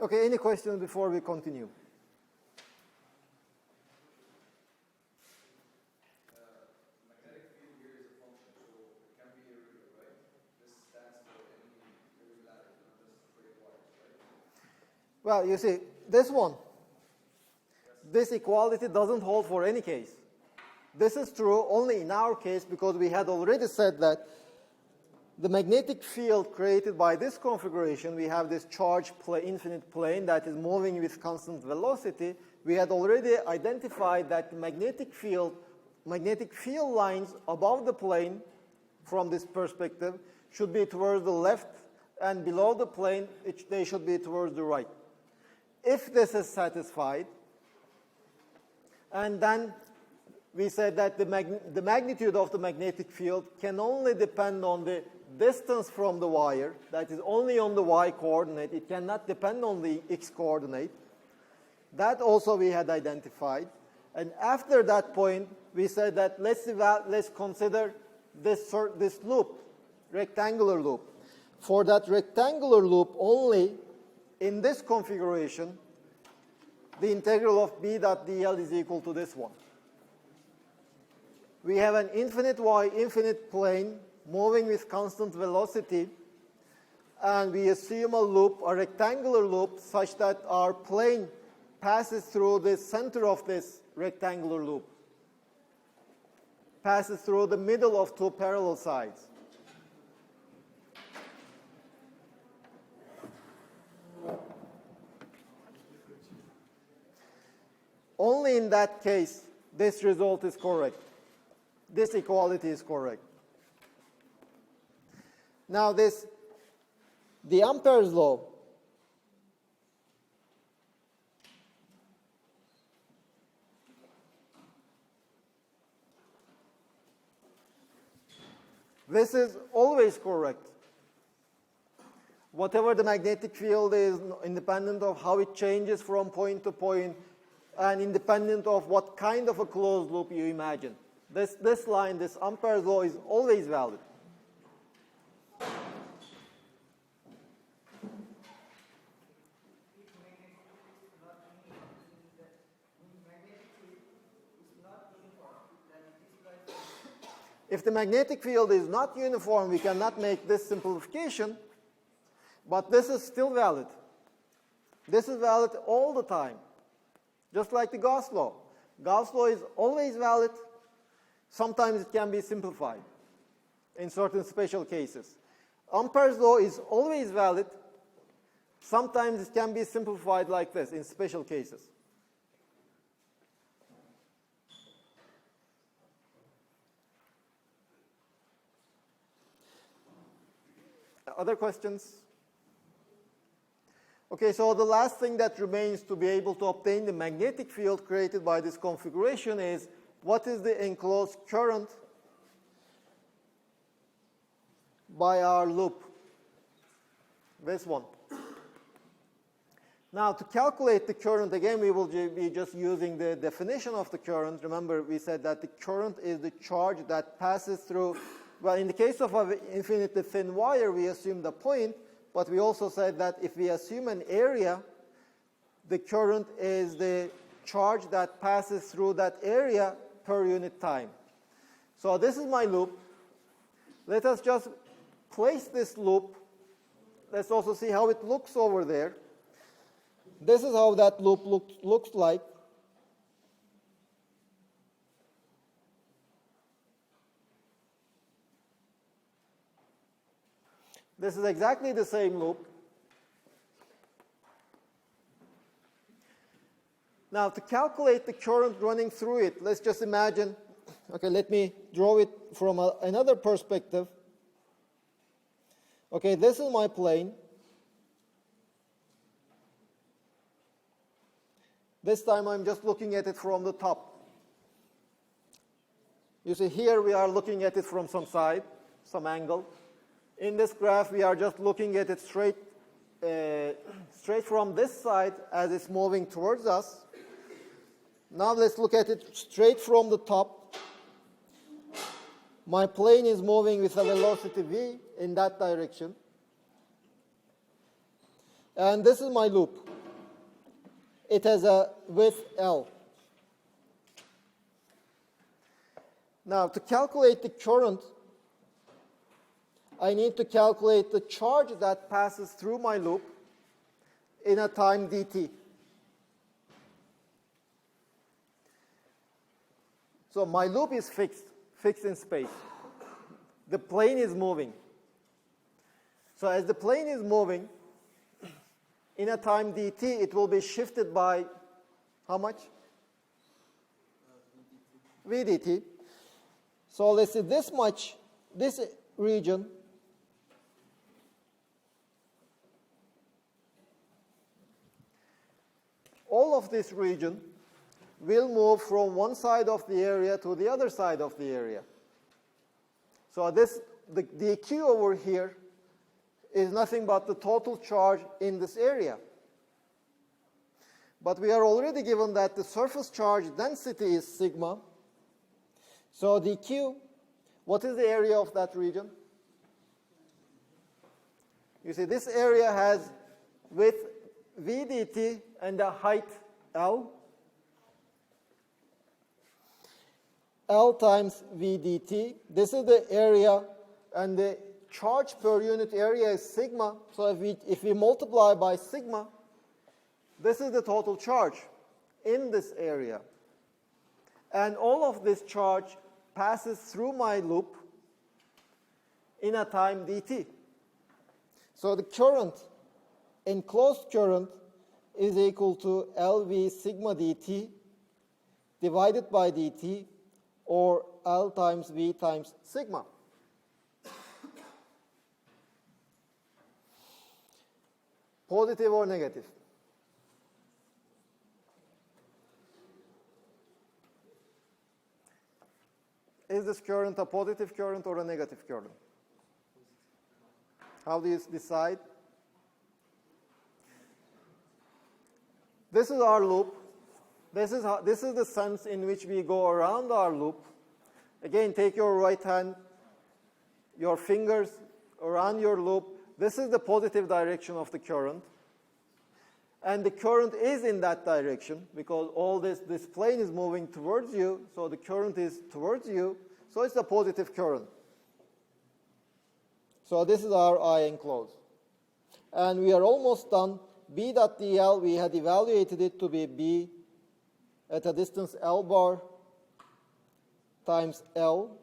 Okay, any questions before we continue? Magnetic field here is a function, so it can be irregular, right? This stands for any irregularity, not just straight wires, right? Well, you see, this one, this equality doesn't hold for any case. This is true only in our case because we had already said that the magnetic field created by this configuration, we have this charged infinite plane that is moving with constant velocity. We had already identified that the magnetic field lines above the plane from this perspective should be towards the left, and below the plane they should be towards the right. If this is satisfied, and then we said that the magnitude of the magnetic field can only depend on the distance from the wire, that is only on the y coordinate, it cannot depend on the x coordinate. That also we had identified. And after that point, we said that let's consider this loop, rectangular loop. For that rectangular loop only, in this configuration, the integral of B dot dl is equal to this one. We have an infinite y, infinite plane, moving with constant velocity, and we assume a loop, a rectangular loop, such that our plane passes through the center of this rectangular loop, passes through the middle of two parallel sides. Only in that case, this result is correct. This equality is correct. Now the Ampere's law, this is always correct. Whatever the magnetic field is, independent of how it changes from point to point, and independent of what kind of a closed loop you imagine. This line, this Ampere's law, is always valid. If the magnetic field is not uniform, we cannot make this simplification, but this is still valid. This is valid all the time, just like the Gauss law. Gauss law is always valid. Sometimes it can be simplified in certain special cases. Ampere's law is always valid. Sometimes it can be simplified like this in special cases. Other questions? Okay, so the last thing that remains to be able to obtain the magnetic field created by this configuration is what is the enclosed current by our loop, this one. Now, to calculate the current, again, we will be just using the definition of the current. Remember, we said that the current is the charge that passes through. Well, in the case of an infinitely thin wire, we assume the point, but we also said that if we assume an area, the current is the charge that passes through that area per unit time. So this is my loop. Let us just place this loop. Let's also see how it looks over there. This is how that loop looks like. This is exactly the same loop. Now, to calculate the current running through it, let's just imagine, okay, let me draw it from another perspective. Okay, this is my plane. This time I'm just looking at it from the top. You see, here we are looking at it from some side, some angle. In this graph, we are just looking at it straight from this side as it's moving towards us. Now let's look at it straight from the top. My plane is moving with a velocity v in that direction. And this is my loop. it has a width L. Now, to calculate the current, I need to calculate the charge that passes through my loop in a time dt. So my loop is fixed in space. The plane is moving. So as the plane is moving, in a time dt, it will be shifted by how much? V dt. So let's say this much, this region, all of this region will move from one side of the area to the other side of the area. So the dq over here is nothing but the total charge in this area. But we are already given that the surface charge density is sigma. So dq, what is the area of that region? You see, this area has width v dt and a height L. L times v dt. This is the area, and the charge per unit area is sigma. So if we multiply by sigma, this is the total charge in this area. And all of this charge passes through my loop in a time dt. So the current, enclosed current, is equal to LV sigma dt divided by dt, or L times V times sigma. Positive or negative? Is this current a positive current or a negative current? How do you decide? This is our loop. This is the sense in which we go around our loop. Again, take your right hand, your fingers around your loop. This is the positive direction of the current. And the current is in that direction because all this plane is moving towards you, so the current is towards you, so it's a positive current. So this is our I enclosed. And we are almost done. B dot dl, we had evaluated it to be B at a distance L bar times L.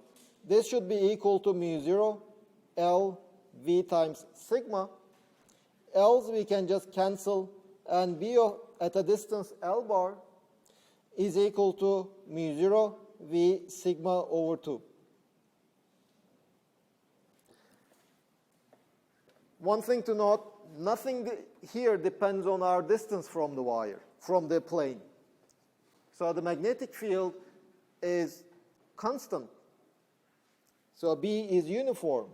This should be equal to mu 0 L V times sigma. L's we can just cancel, and B at a distance L bar is equal to mu 0 V sigma over 2. One thing to note, nothing here depends on our distance from the wire, from the plane. So the magnetic field is constant. So B is uniform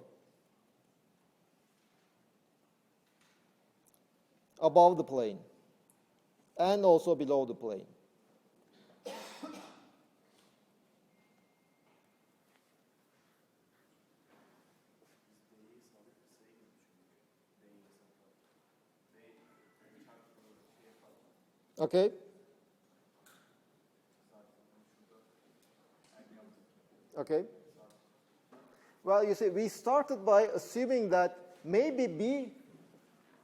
above the plane and also below the plane. Okay? Okay? Well, you see, we started by assuming that maybe B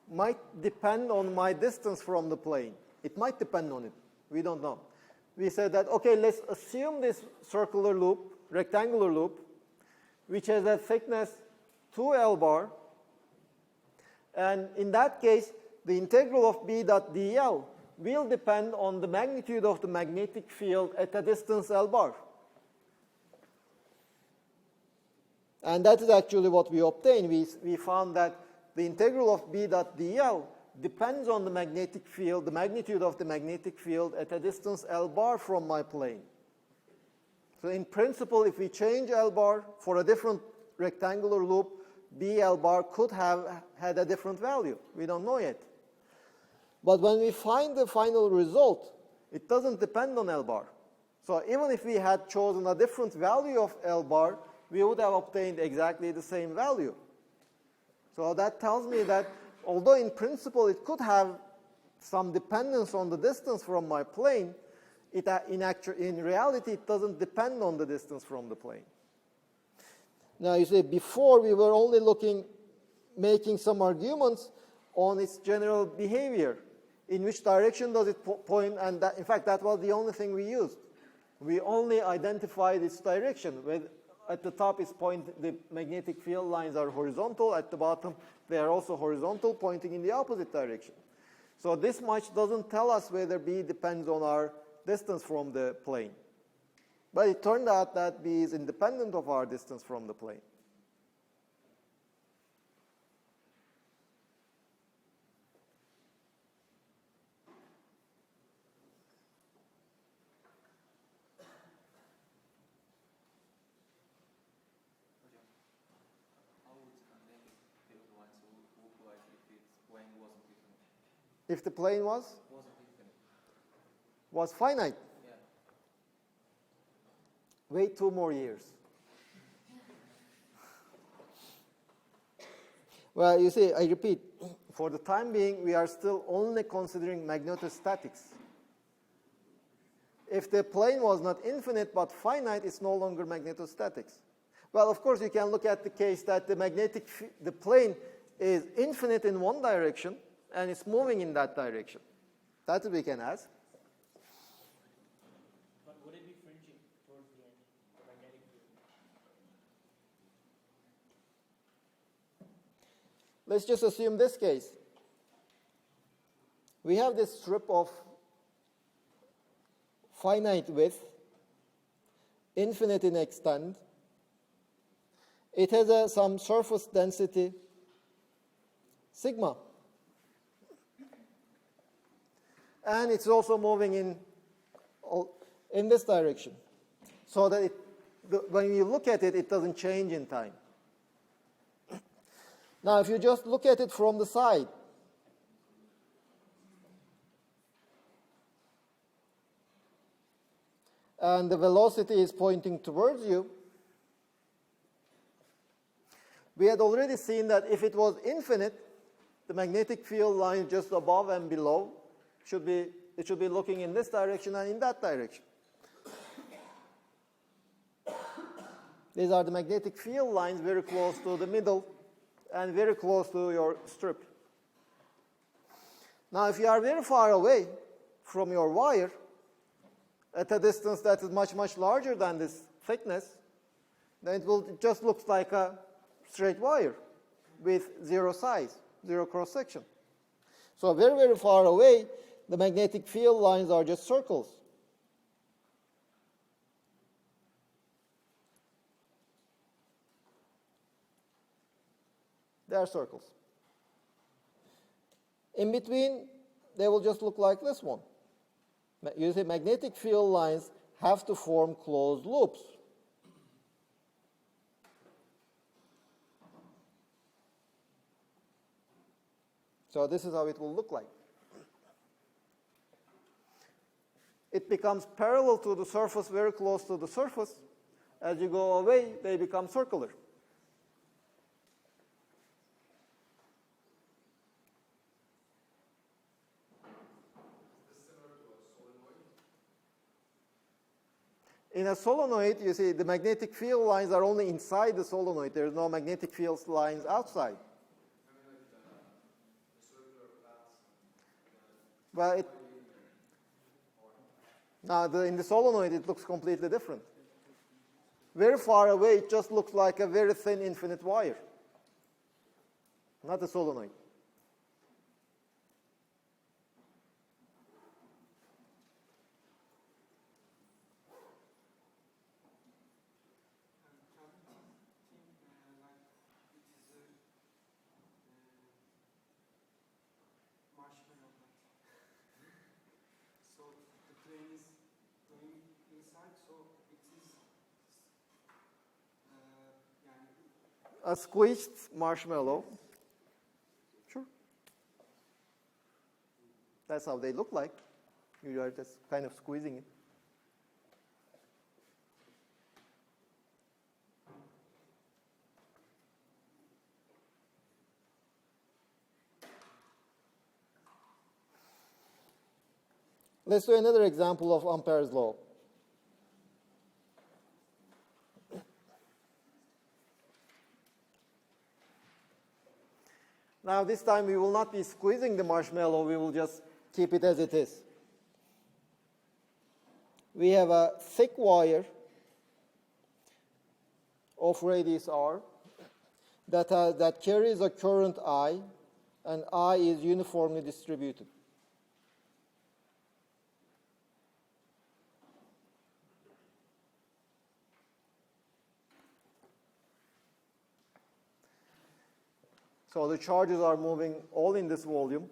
might depend on my distance from the plane. It might depend on it. We don't know. We said that, okay, let's assume this circular loop, rectangular loop, which has a thickness 2L bar. And in that case, the integral of B dot dl will depend on the magnitude of the magnetic field at a distance L bar. And that is actually what we obtained. We found that the integral of B dot dl depends on the magnetic field, the magnitude of the magnetic field at a distance L bar from my plane. So in principle, if we change L bar for a different rectangular loop, BL bar could have had a different value. We don't know yet. But when we find the final result, it doesn't depend on L bar. So even if we had chosen a different value of L bar, we would have obtained exactly the same value. So that tells me that although in principle it could have some dependence on the distance from my plane, in reality, it doesn't depend on the distance from the plane. Now, you see, before we were only making some arguments on its general behavior. In which direction does it point? And in fact, that was the only thing we used. We only identified its direction. At the top is the magnetic field lines are horizontal. At the bottom, they are also horizontal, pointing in the opposite direction. So this much doesn't tell us whether B depends on our distance from the plane. But it turned out that B is independent of our distance from the plane. If the plane was finite. Yeah. Wait 2 more years. Well, you see, I repeat, for the time being, we are still only considering magnetostatics. If the plane was not infinite but finite, it's no longer magnetostatics. Well, of course, you can look at the case that the plane is infinite in one direction, and it's moving in that direction. That's what we can ask. But would it be fringing towards the end, the magnetic field? Let's just assume this case. We have this strip of finite width, infinite in extent. It has some surface density, sigma. And it's also moving in this direction. So that when you look at it, it doesn't change in time. Now, if you just look at it from the side, and the velocity is pointing towards you, we had already seen that if it was infinite, the magnetic field line just above and below should be looking in this direction and in that direction. These are the magnetic field lines very close to the middle and very close to your strip. Now, if you are very far away from your wire, at a distance that is much, much larger than this thickness, then it just looks like a straight wire with zero size, zero cross-section. So very, very far away, the magnetic field lines are just circles. They are circles. In between, they will just look like this one. You see, magnetic field lines have to form closed loops. So this is how it will look like. It becomes parallel to the surface, very close to the surface. As you go away, they become circular. In a solenoid, you see, the magnetic field lines are only inside the solenoid. There is no magnetic field lines outside. Well, in the solenoid, it looks completely different. Very far away, it just looks like a very thin infinite wire, not a solenoid. A squeezed marshmallow. Sure. That's how they look like. You are just kind of squeezing it. Let's do another example of Ampere's law. Now this time we will not be squeezing the marshmallow, we will just keep it as it is. We have a thick wire of radius r that carries a current I, and I is uniformly distributed. So the charges are moving all in this volume,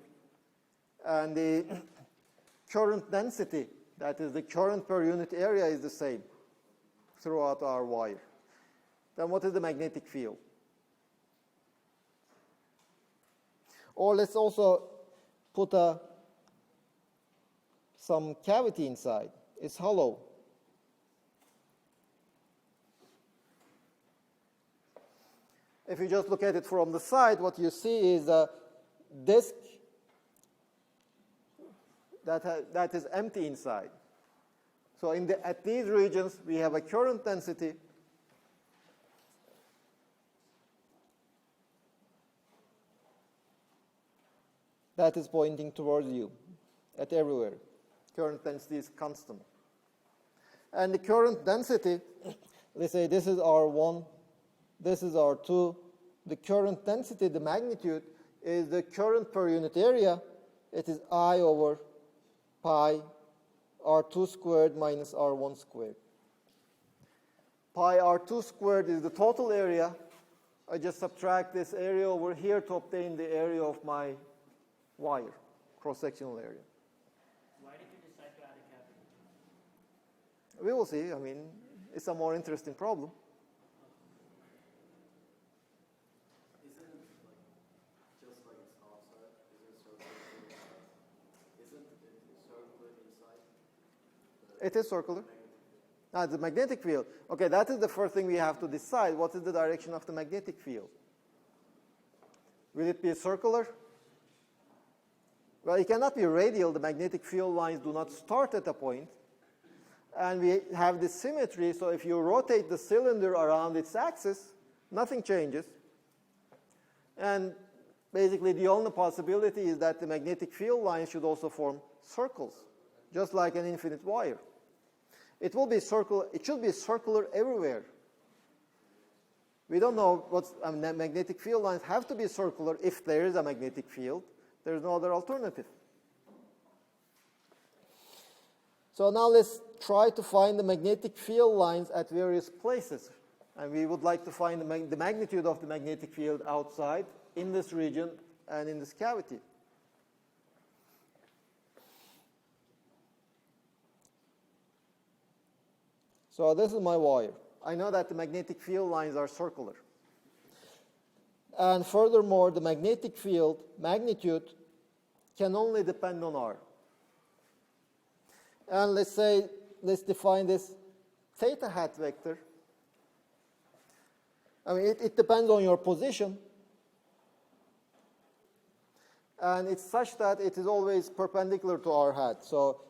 and the current density, that is the current per unit area, is the same throughout our wire. Then what is the magnetic field? Or let's also put some cavity inside. It's hollow. If you just look at it from the side, what you see is a disk that is empty inside. So at these regions, we have a current density that is pointing towards you at everywhere. Current density is constant. And the current density, let's say this is R1, this is R2. The current density, the magnitude, is the current per unit area. It is I over pi R2 squared minus R1 squared. Pi R2 squared is the total area. I just subtract this area over here to obtain the area of my wire, cross-sectional area. Why did you decide to add a cavity? We will see. I mean, it's a more interesting problem. Isn't it just like it's outside? Isn't it circular inside? It is circular. The magnetic field. Okay, that is the first thing we have to decide. What is the direction of the magnetic field? Will it be circular? Well, it cannot be radial. The magnetic field lines do not start at a point. And we have this symmetry, so if you rotate the cylinder around its axis, nothing changes. And basically the only possibility is that the magnetic field lines should also form circles, just like an infinite wire. It will be circular. It should be circular everywhere. We don't know what magnetic field lines have to be circular if there is a magnetic field. There's no other alternative. So now let's try to find the magnetic field lines at various places. And we would like to find the magnitude of the magnetic field outside, in this region, and in this cavity. So this is my wire. I know that the magnetic field lines are circular. And furthermore, the magnetic field magnitude can only depend on R. And let's define this theta hat vector. I mean, it depends on your position. And it's such that it is always perpendicular to R hat. So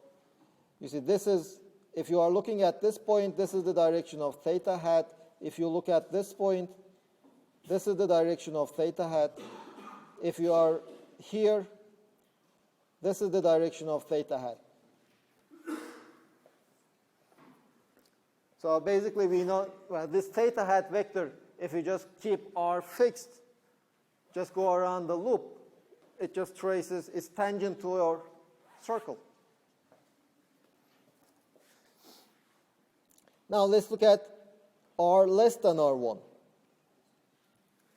you see, this is, if you are looking at this point, this is the direction of theta hat. If you look at this point, this is the direction of theta hat. If you are here, this is the direction of theta hat. So basically we know, well, this theta hat vector, if you just keep R fixed, just go around the loop, it just traces, it's tangent to your circle. Now let's look at R less than R1.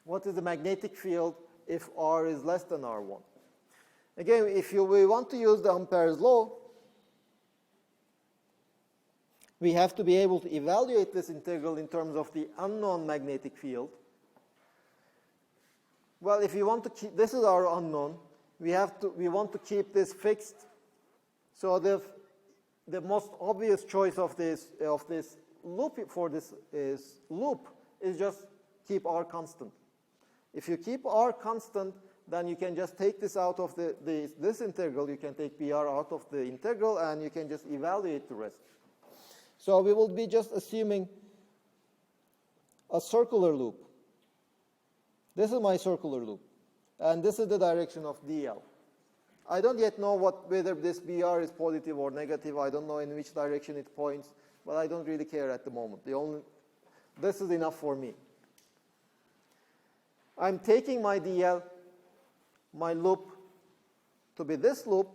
What is the magnetic field if R is less than R1? Again, if we want to use the Ampere's law, we have to be able to evaluate this integral in terms of the unknown magnetic field. Well, if you want to keep, this is our unknown, we want to keep this fixed. So the most obvious choice of this loop for this loop is just keep R constant. If you keep R constant, then you can just take this out of this integral. You can take BR out of the integral, and you can just evaluate the rest. So we will be just assuming a circular loop. This is my circular loop, and this is the direction of DL. I don't yet know whether this BR is positive or negative. I don't know in which direction it points, but I don't really care at the moment. This is enough for me. I'm taking my DL, my loop, to be this loop.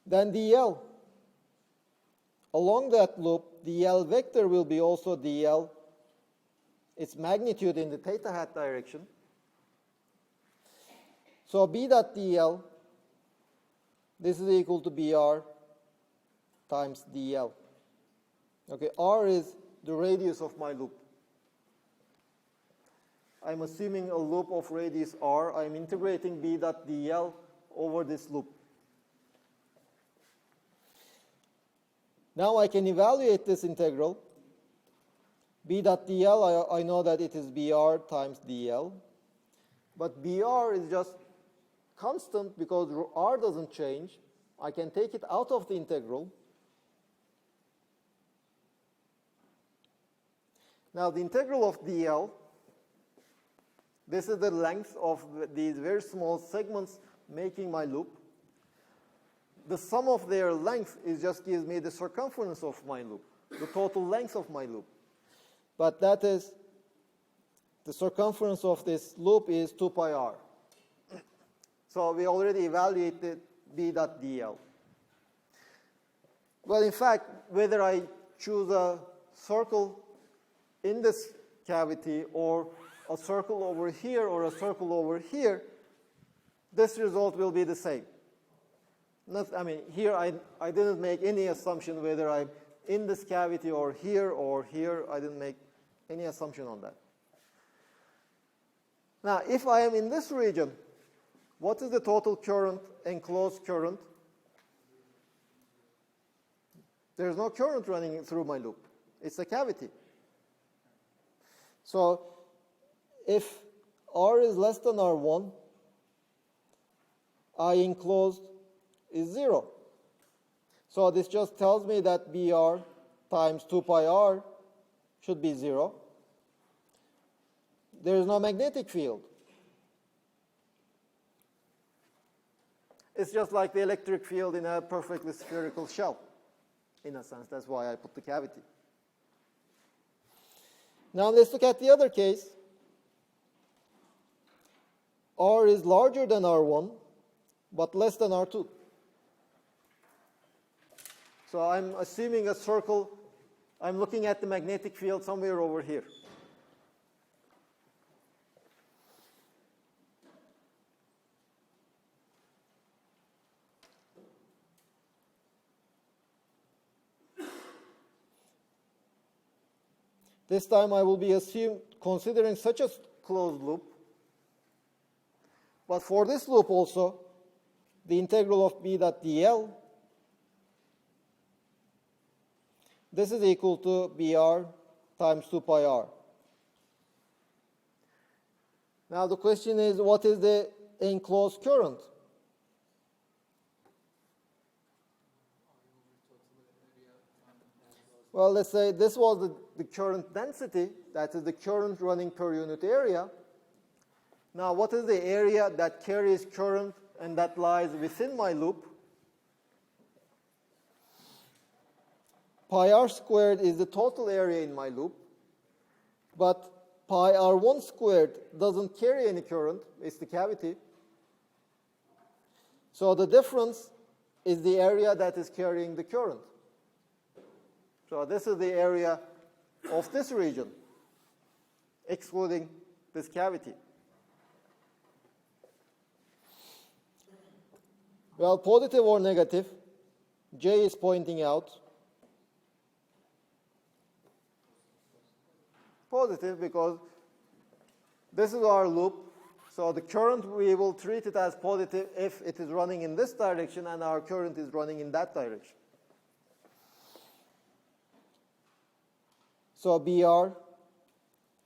Then DL. Along that loop, DL vector will be also DL, its magnitude in the theta hat direction. So B dot DL, this is equal to BR times DL. Okay, R is the radius of my loop. I'm assuming a loop of radius R. I'm integrating B dot DL over this loop. Now I can evaluate this integral. B dot DL, I know that it is BR times DL. But BR is just constant because R doesn't change. I can take it out of the integral. Now the integral of DL, this is the length of these very small segments making my loop. The sum of their length just gives me the circumference of my loop, the total length of my loop. But that is, the circumference of this loop is 2 pi r. So we already evaluated B dot DL. Well, in fact, whether I choose a circle in this cavity or a circle over here or a circle over here, this result will be the same. Here I didn't make any assumption whether I'm in this cavity or here. I didn't make any assumption on that. Now, if I am in this region, what is the total current, enclosed current? There's no current running through my loop. It's a cavity. So if R is less than R1, I enclosed is 0. So this just tells me that BR times 2 pi r should be 0. There is no magnetic field. It's just like the electric field in a perfectly spherical shell, in a sense. That's why I put the cavity. Now let's look at the other case. R is larger than R1, but less than R2. So I'm assuming a circle. I'm looking at the magnetic field somewhere over here. This time I will be considering such a closed loop. But for this loop also, the integral of B dot DL, this is equal to BR times 2 pi r. Now the question is, what is the enclosed current? Well, let's say this was the current density, that is the current running per unit area. Now, what is the area that carries current and that lies within my loop? Pi r squared is the total area in my loop, but pi r1 squared doesn't carry any current, it's the cavity. So the difference is the area that is carrying the current. So this is the area of this region, excluding this cavity. Well, positive or negative, J is pointing out. Positive because this is our loop. So the current, we will treat it as positive if it is running in this direction and our current is running in that direction. So BR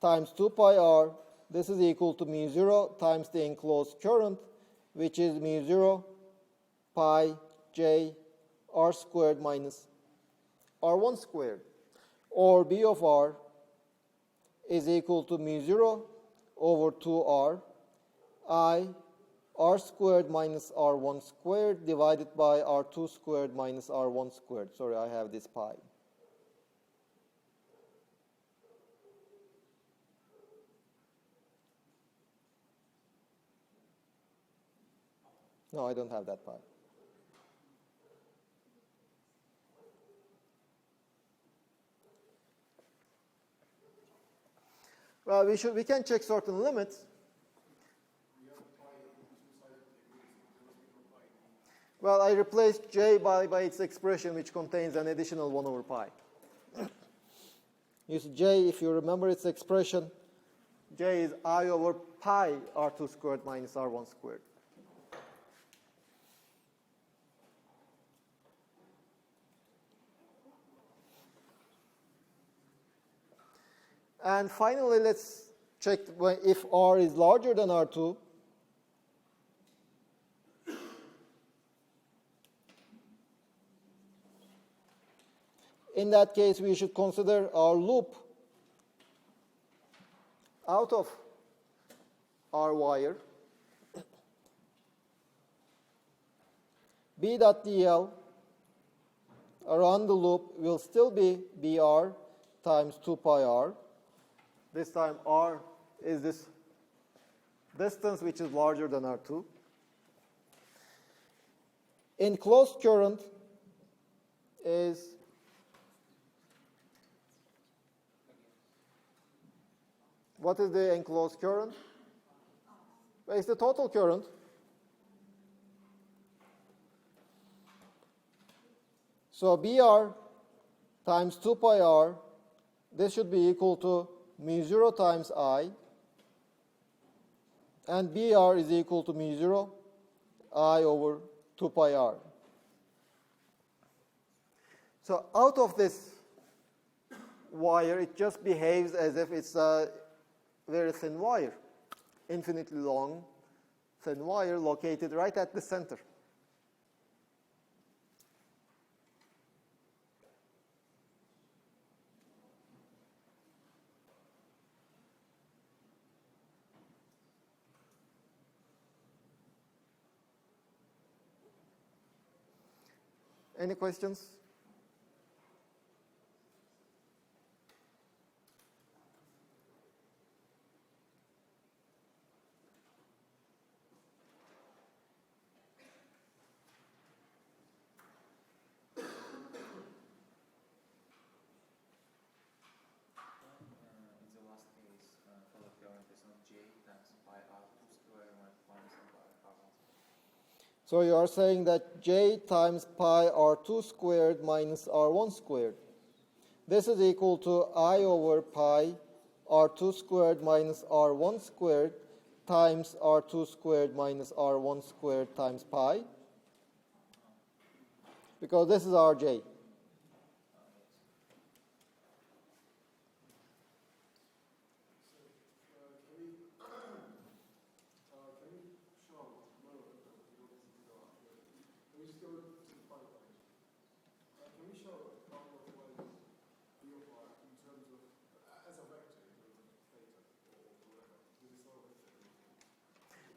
times 2 pi r This is equal to mu 0 times the enclosed current, which is mu 0 pi j r squared minus r1 squared. Or B of r is equal to mu 0 over 2r I r squared minus r1 squared divided by r2 squared minus r1 squared. Sorry, I have this pi. No, I don't have that pi. Well, we can check certain limits. Well, I replaced j by its expression, which contains an additional 1 over pi. You see, j, if you remember its expression, j is I over pi r2 squared minus r1 squared. And finally, let's check if r is larger than r2. In that case, we should consider our loop out of our wire. B.dl around the loop will still be Br times 2 pi r. This time r is this distance which is larger than r2. Enclosed current is what is the enclosed current? Well, it's the total current. So Br times 2 pi r, this should be equal to mu 0 times I, and Br is equal to mu 0 I over 2 pi r. So out of this wire, it just behaves as if it's a very thin wire, infinitely long, thin wire located right at the center. Any questions? In the last case, for the current is not j times pi r2 square minus pi r1. So you are saying that j times pi r2 squared minus r1 squared. This is equal to I over pi r2 squared minus r1 squared times r2 squared minus r1 squared times pi. Because this is rj.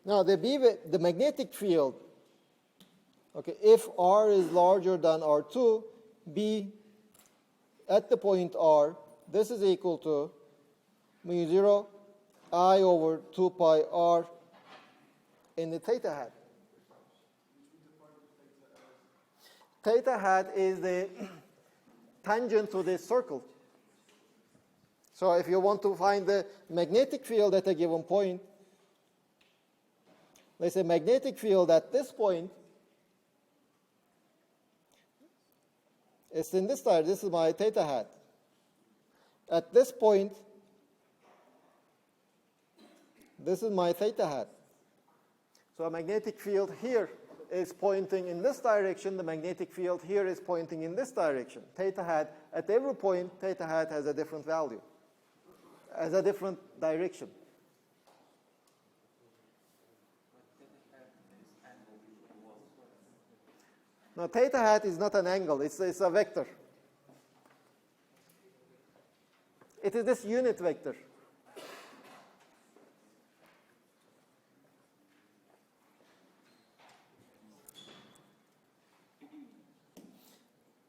Now, the magnetic field, okay, if r is larger than r2, B at the point r, this is equal to mu 0 I over 2 pi r in the theta hat. Theta hat is the tangent to this circle. So if you want to find the magnetic field at a given point, let's say magnetic field at this point is in this side. This is my theta hat. At this point, this is my theta hat. So a magnetic field here is pointing in this direction. The magnetic field here is pointing in this direction. Theta hat, at every point, theta hat has a different value, has a different direction. Now, theta hat is not an angle, it's a vector. It is this unit vector.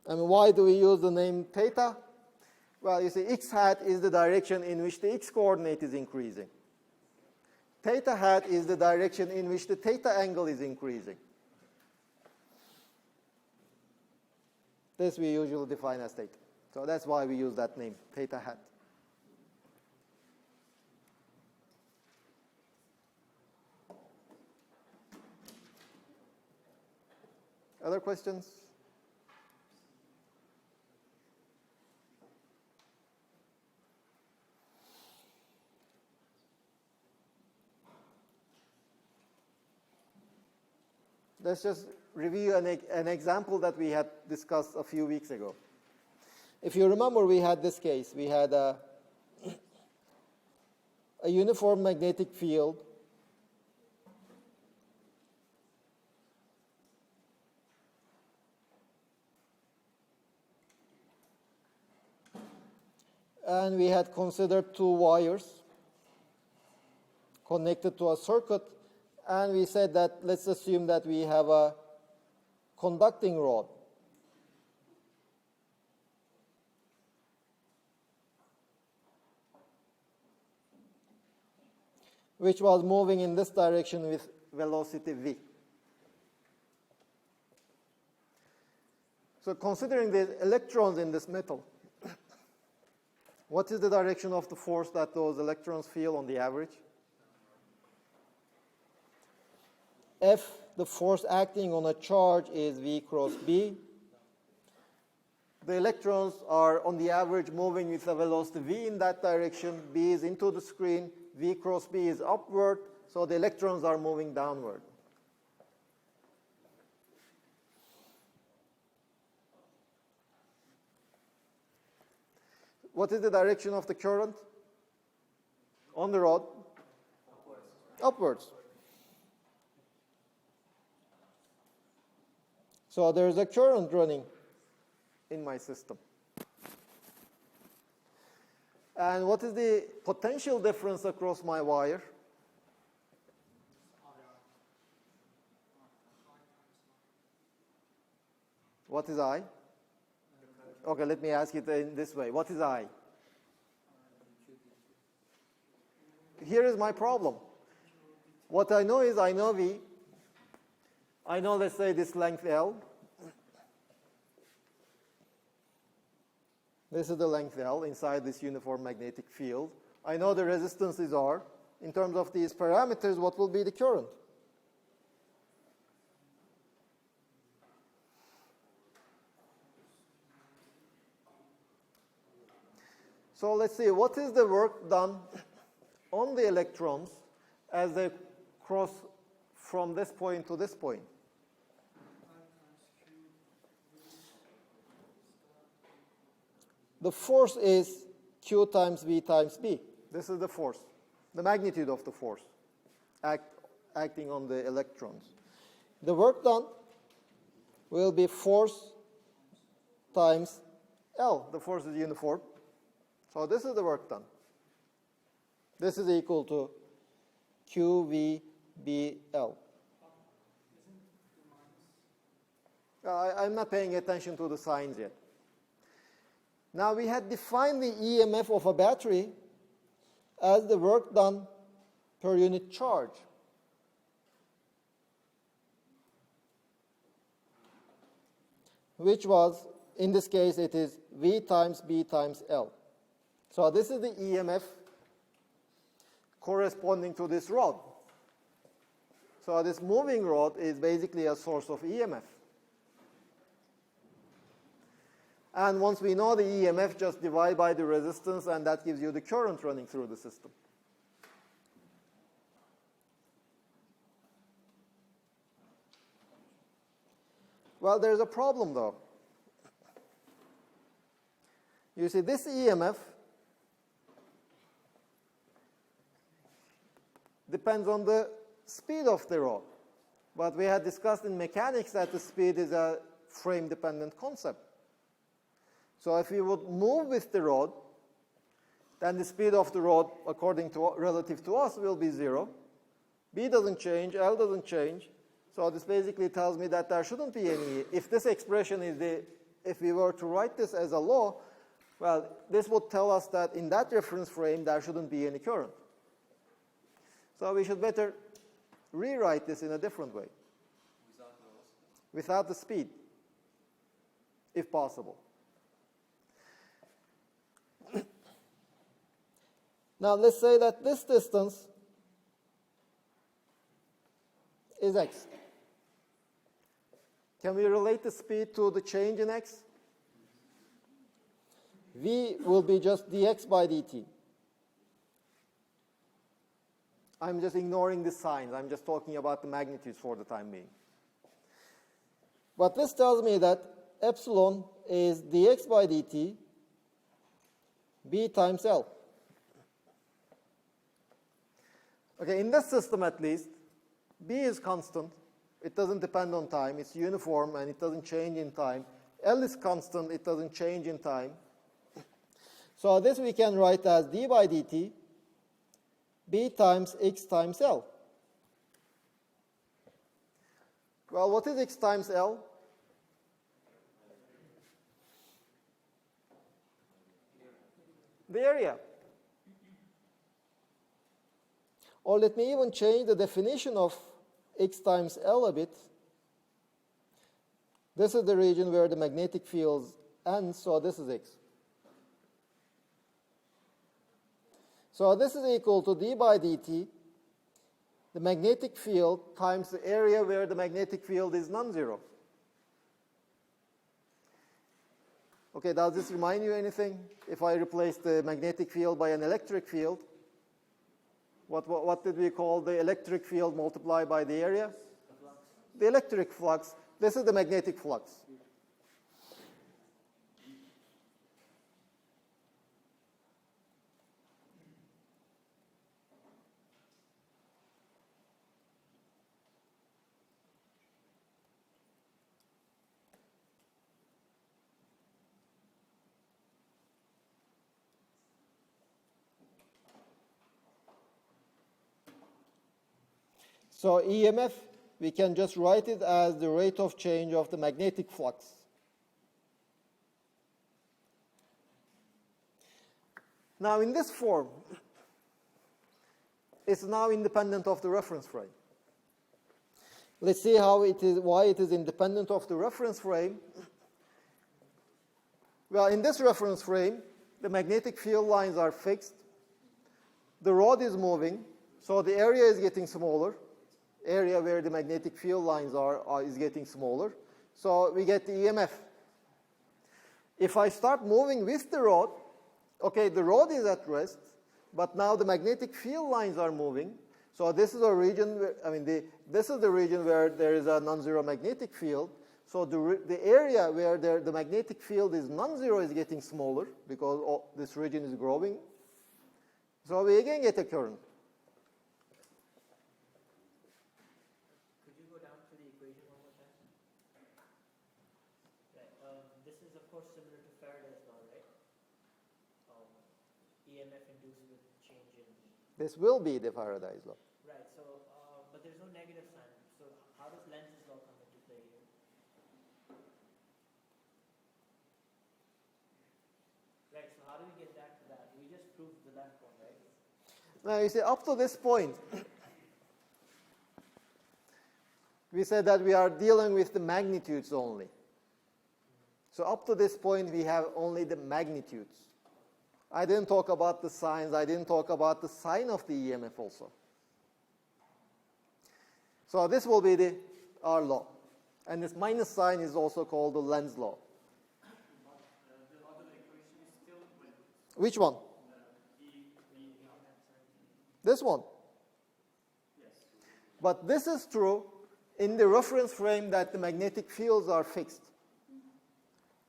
I mean, why do we use the name theta? Well, you see, x hat is the direction in which the x coordinate is increasing. Theta hat is the direction in which the theta angle is increasing. This we usually define as theta. So that's why we use that name, theta hat. Other questions? Let's just review an example that we had discussed a few weeks ago. If you remember, we had this case. We had a uniform magnetic field and we had considered two wires connected to a circuit, and we said that let's assume that we have a conducting rod. Which was moving in this direction with velocity v. So considering the electrons in this metal, what is the direction of the force that those electrons feel on the average? F, the force acting on a charge, is V cross B. The electrons are on the average moving with a velocity v in that direction. B is into the screen. V cross B is upward, so the electrons are moving downward. What is the direction of the current on the rod? Upwards. So there is a current running in my system. And what is the potential difference across my wire? What is I? Okay, let me ask it in this way. What is I? Here is my problem. What I know is I know V. I know, let's say, this length L. This is the length L inside this uniform magnetic field. I know the resistances R. In terms of these parameters, what will be the current? So let's see, what is the work done on the electrons as they cross from this point to this point? The force is Q times V times B. This is the force, the magnitude of the force acting on the electrons. The work done will be force times L. The force is uniform. So this is the work done. This is equal to QVBL. I'm not paying attention to the signs yet. Now we had defined the EMF of a battery as the work done per unit charge. Which was, in this case, it is V times B times L. So this is the EMF corresponding to this rod. So this moving rod is basically a source of EMF. And once we know the EMF, just divide by the resistance, and that gives you the current running through the system. Well, there's a problem, though. You see, this EMF depends on the speed of the rod. But we had discussed in mechanics that the speed is a frame-dependent concept. So if we would move with the rod, then the speed of the rod, according to relative to us, will be 0. B doesn't change, L doesn't change. So this basically tells me that there shouldn't be any, if this expression is if we were to write this as a law, well, this would tell us that in that reference frame, there shouldn't be any current. So we should better rewrite this in a different way. Without the velocity? Without the speed, if possible. Now let's say that this distance is x. Can we relate the speed to the change in x? V will be just dx by dt. I'm just ignoring the signs. I'm just talking about the magnitudes for the time being. But this tells me that epsilon is dx by dt b times L. Okay, in this system at least, B is constant. It doesn't depend on time. It's uniform and it doesn't change in time. L is constant. It doesn't change in time. So this we can write as d by dt B times x times L. Well, what is x times L? The area. Or let me even change the definition of x times L a bit. This is the region where the magnetic field ends, so this is x. So this is equal to d by dt, the magnetic field times the area where the magnetic field is non-zero. Okay, does this remind you anything? If I replace the magnetic field by an electric field, what did we call the electric field multiplied by the area? The electric flux. This is the magnetic flux. So EMF, we can just write it as the rate of change of the magnetic flux. Now in this form, it's now independent of the reference frame. Let's see how it is, why it is independent of the reference frame. Well, in this reference frame, the magnetic field lines are fixed. The rod is moving, so the area is getting smaller. Area where the magnetic field lines are is getting smaller. So we get the EMF. If I start moving with the rod, okay, the rod is at rest, but now the magnetic field lines are moving. So this is a region where, this is the region where there is a non-zero magnetic field. So the area where the magnetic field is non-zero is getting smaller because this region is growing. So we again get a current. This will be the Faraday's law. Right, so, but there's no negative sign. So how does Lenz's law come into play here? Right, so how do we get back to that? We just proved the left one, right? Now you see, up to this point, we said that we are dealing with the magnitudes only. So up to this point, we have only the magnitudes. I didn't talk about the signs. I didn't talk about the sign of the EMF also. So this will be our law. And this minus sign is also called the Lenz law. The other equation is still with Which one? This one. Yes. But this is true in the reference frame that the magnetic fields are fixed.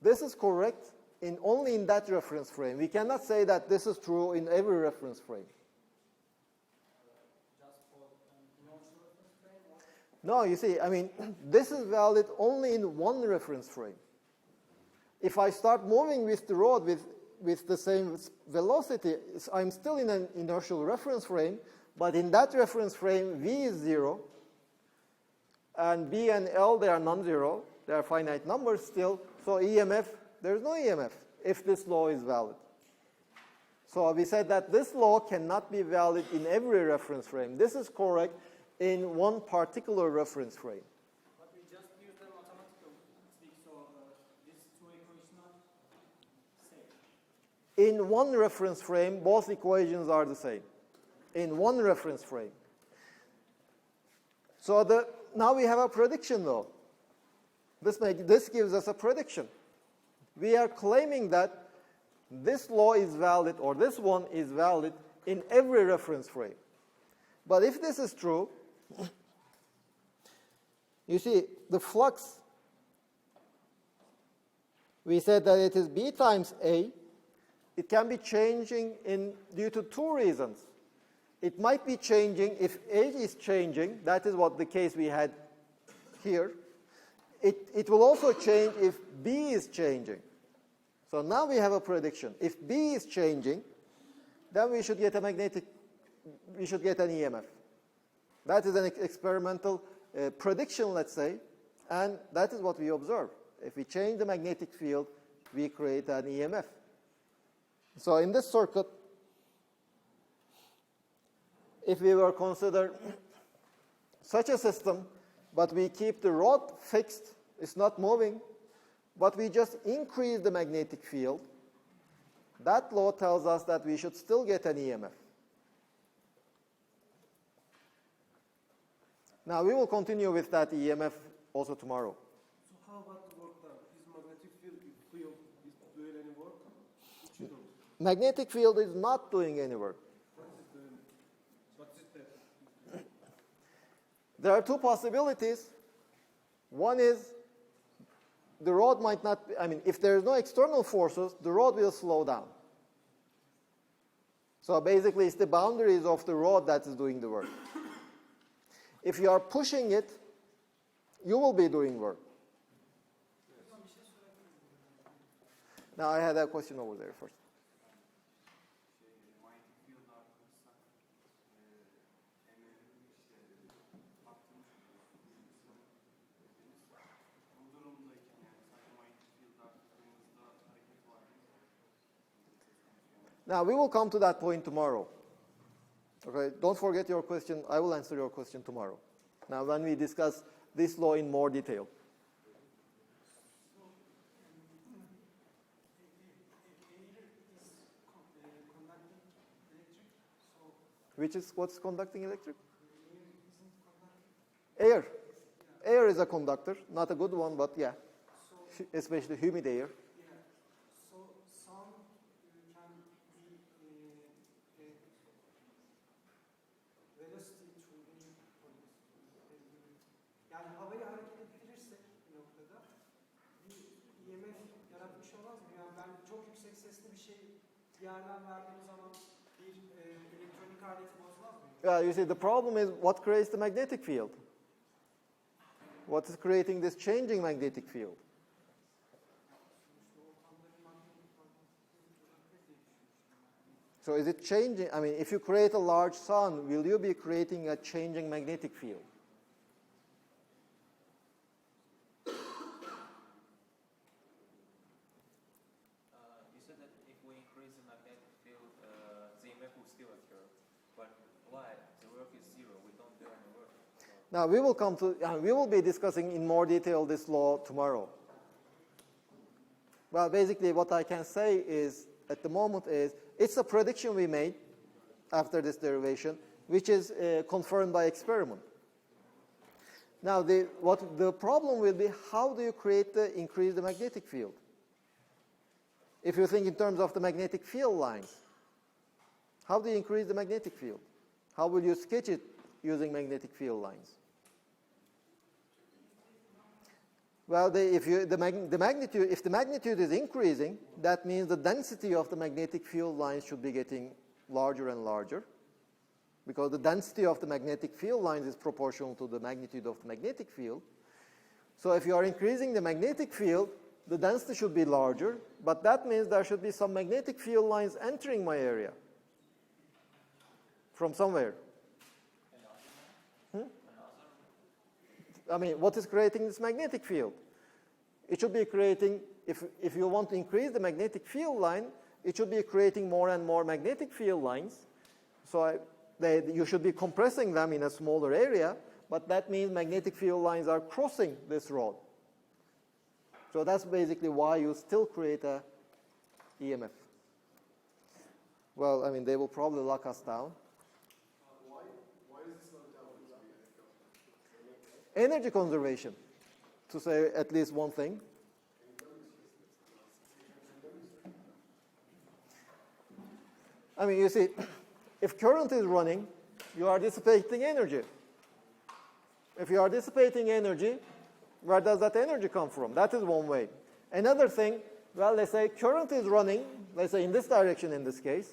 This is correct only in that reference frame. We cannot say that this is true in every reference frame. Just for no reference frame? No, you see, I mean, this is valid only in one reference frame. If I start moving with the rod with the same velocity, I'm still in an inertial reference frame, but in that reference frame, V is 0, and B and L, they are non-zero. They are finite numbers still, so EMF, there is no EMF if this law is valid. So we said that this law cannot be valid in every reference frame. This is correct in one particular reference frame. But we just use the mathematical speak, so these two equations are same. In one reference frame, both equations are the same. In one reference frame. So now we have a prediction though. This gives us a prediction. We are claiming that this law is valid, or this one is valid in every reference frame. But if this is true, you see, the flux, we said that it is B times A. It can be changing due to two reasons. It might be changing if A is changing. That is what the case we had here. It will also change if B is changing. So now we have a prediction. If B is changing, then we should get an EMF. That is an experimental prediction, let's say, and that is what we observe. If we change the magnetic field, we create an EMF. So in this circuit, if we were to consider such a system, but we keep the rod fixed, it's not moving, but we just increase the magnetic field, that law tells us that we should still get an EMF. Now we will continue with that EMF also tomorrow. So how about the work done? His magnetic field is doing any work? What you do? Magnetic field is not doing any work. What is it doing? What's it there? There are two possibilities. One is the rod might not, if there is no external forces, the rod will slow down. So basically it's the boundaries of the rod that is doing the work. If you are pushing it, you will be doing work. Now I had a question over there first. Now, we will come to that point tomorrow. Okay, don't forget your question. I will answer your question tomorrow. Now, when we discuss this law in more detail. What's conducting electric? Air. Air is a conductor, not a good one, but yeah, especially humid air. Yani havayı hareket ettirirsek bir noktada bir EMF yaratmış olmaz mı? Yani ben çok yüksek sesli bir şey bir yerden verdiğim zaman bir elektronik aleti bozmaz mı? Yeah, you see, the problem is what creates the magnetic field? What is creating this changing magnetic field? So is it changing? If you create a large sun, will you be creating a changing magnetic field? You said that if we increase the magnetic field, the EMF will still occur. But why? The work is zero. We don't do any work. Now we will be discussing in more detail this law tomorrow. Well, basically what I can say is, at the moment it's a prediction we made after this derivation, which is confirmed by experiment. Now, the problem will be, how do you increase the magnetic field? If you think in terms of the magnetic field lines, how do you increase the magnetic field? How will you sketch it using magnetic field lines? Well, if the magnitude is increasing, that means the density of the magnetic field lines should be getting larger and larger. because the density of the magnetic field lines is proportional to the magnitude of the magnetic field. So if you are increasing the magnetic field, the density should be larger, but that means there should be some magnetic field lines entering my area from somewhere. I mean, what is creating this magnetic field? It should be creating, if you want to increase the magnetic field line, it should be creating more and more magnetic field lines. So you should be compressing them in a smaller area, but that means magnetic field lines are crossing this rod. So that's basically why you still create a EMF. Well, I mean, they will probably lock us down. Why is this not down? Energy conservation, to say at least one thing. I mean, you see, if current is running, you are dissipating energy. If you are dissipating energy, where does that energy come from? That is one way. Another thing, well, let's say current is running, let's say in this direction in this case,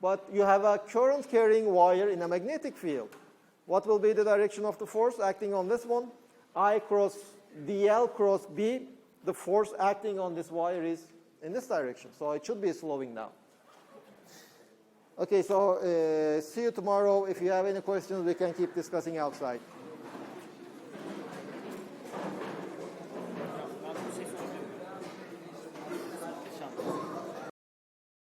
but you have a current carrying wire in a magnetic field. What will be the direction of the force acting on this one? I cross dl cross B, the force acting on this wire is in this direction. So it should be slowing down. Okay, so see you tomorrow. If you have any questions, we can keep discussing outside.